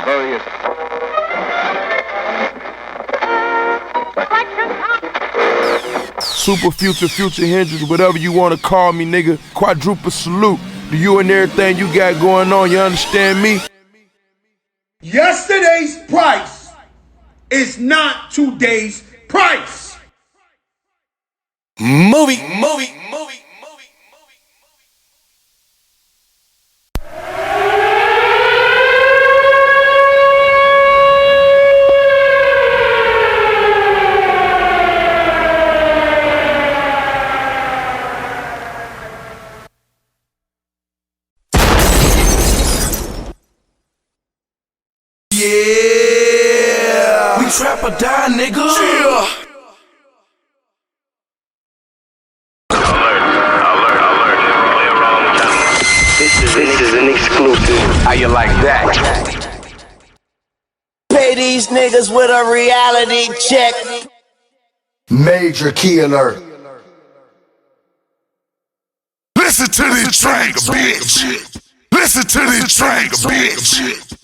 various Super future, future Hendrix, whatever you wanna call me, nigga. Quadruple salute to you and everything you got going on, you understand me? Yesterday's price is not today's price. Movie. Yeah, we trap or die, nigga. Yeah. This is an exclusive. How you like that? Pay these niggas with a reality check. Major key alert. Listen to this track, bitch. Listen to this track, bitch.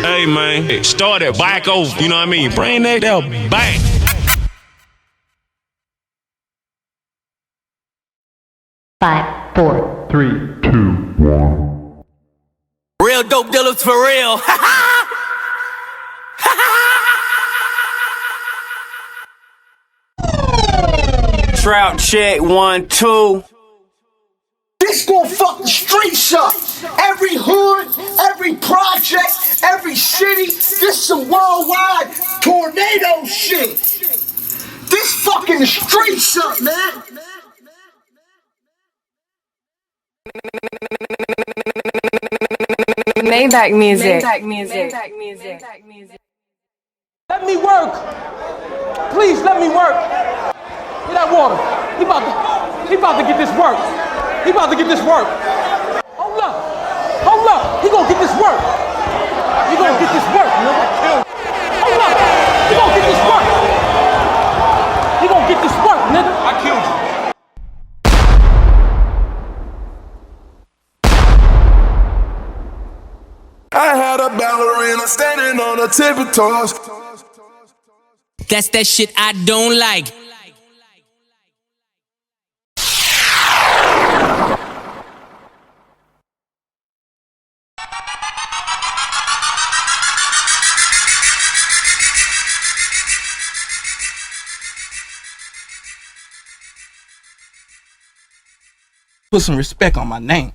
Hey man, start it back over, you know what I mean? Bring that down back. Five, four, three, two, one. Real dope dealers for real. Trout check 1, 2. This gon' fuck the streets up. Every hood, every project, every city. This some worldwide tornado shit. This fucking the streets up, man. Maybach music. Let me work. Please let me work. Get that water. He about to get this work. He about to get this work. Hold up. He gonna get this work. He gonna get this work, nigga. Hold up. He gonna get this work. He gonna get this work, nigga. I killed you. I had a ballerina standing on her tippy toes. That's that shit I don't like. Put some respect on my name.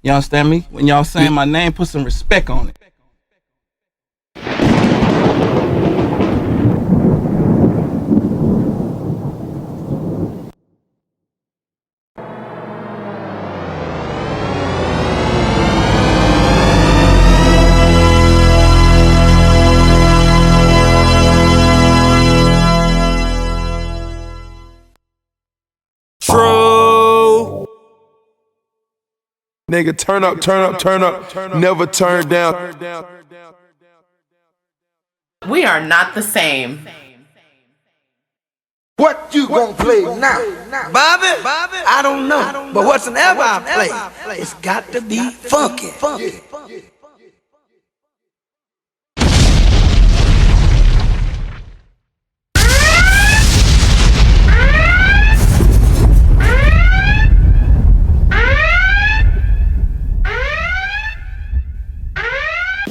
You understand me? When y'all saying my name, put some respect on it. Nigga, turn up, never turn down. We are not the same. What you gon' play now? Bobby? I don't know. But whatsoever I play, it's got to be funky.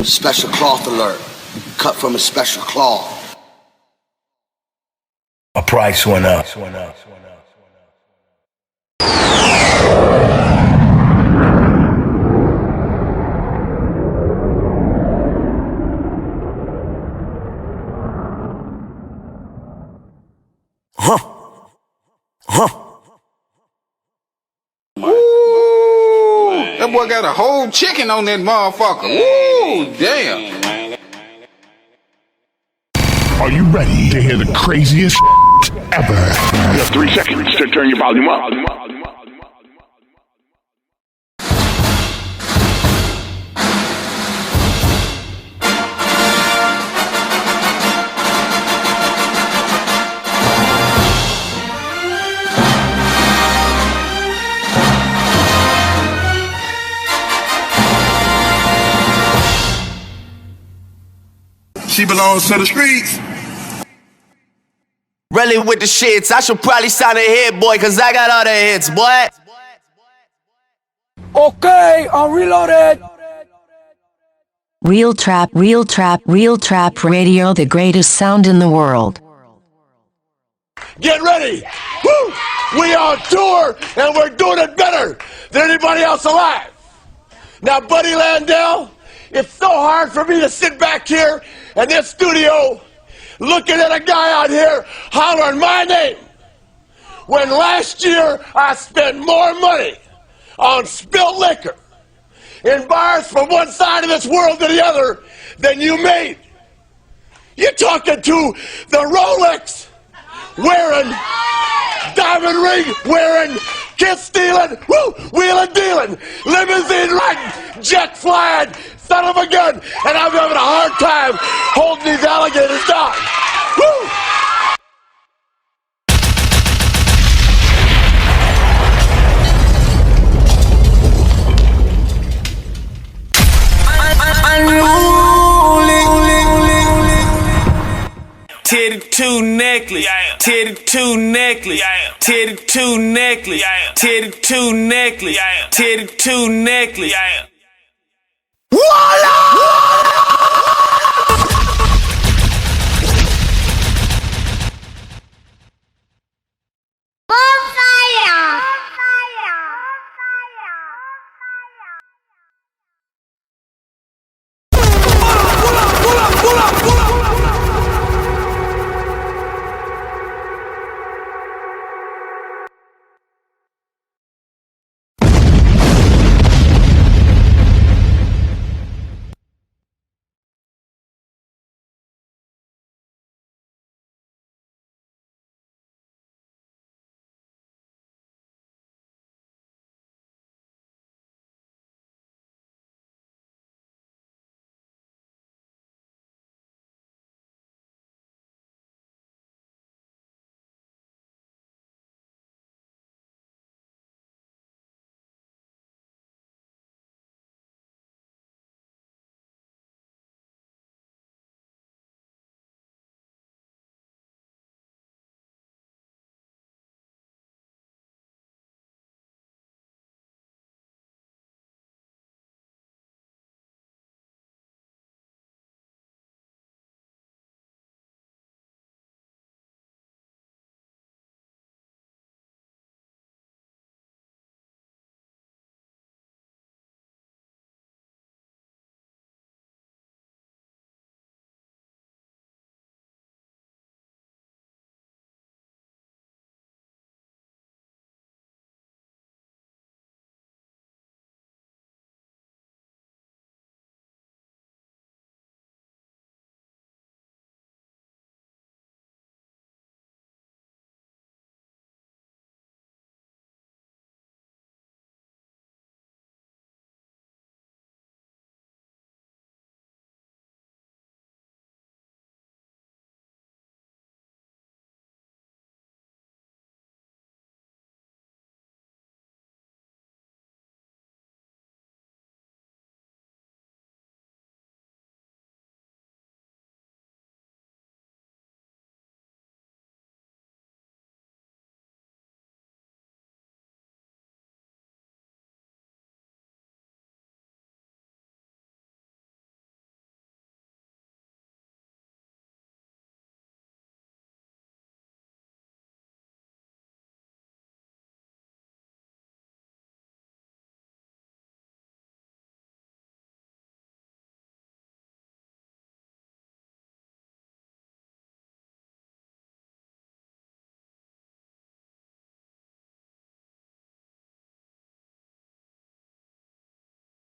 Special cloth alert. Cut from a special cloth. A price went up. that boy got a whole chicken on that motherfucker. Woo, damn. Are you ready to hear the craziest ever? You have 3 seconds to turn your volume up. She belongs to the streets. Really with the shits, I should probably sign a hit, boy, cause I got all the hits, boy. Okay, I'm reloaded. Real trap radio, the greatest sound in the world. Get ready! Woo! We are on tour and we're doing it better than anybody else alive. Now, Buddy Landell, it's so hard for me to sit back here in this studio looking at a guy out here hollering my name when last year I spent more money on spilt liquor in bars from one side of this world to the other than you made. You're talking to the Rolex wearing, diamond ring wearing, kiss stealing, woo, wheeling dealing, limousine riding, jet flying, son of a gun, and I'm having a hard time holding these alligators down. Woo! Titty two necklace, titty two necklace, titty two necklace, titty two necklace, titty two necklace. Voila!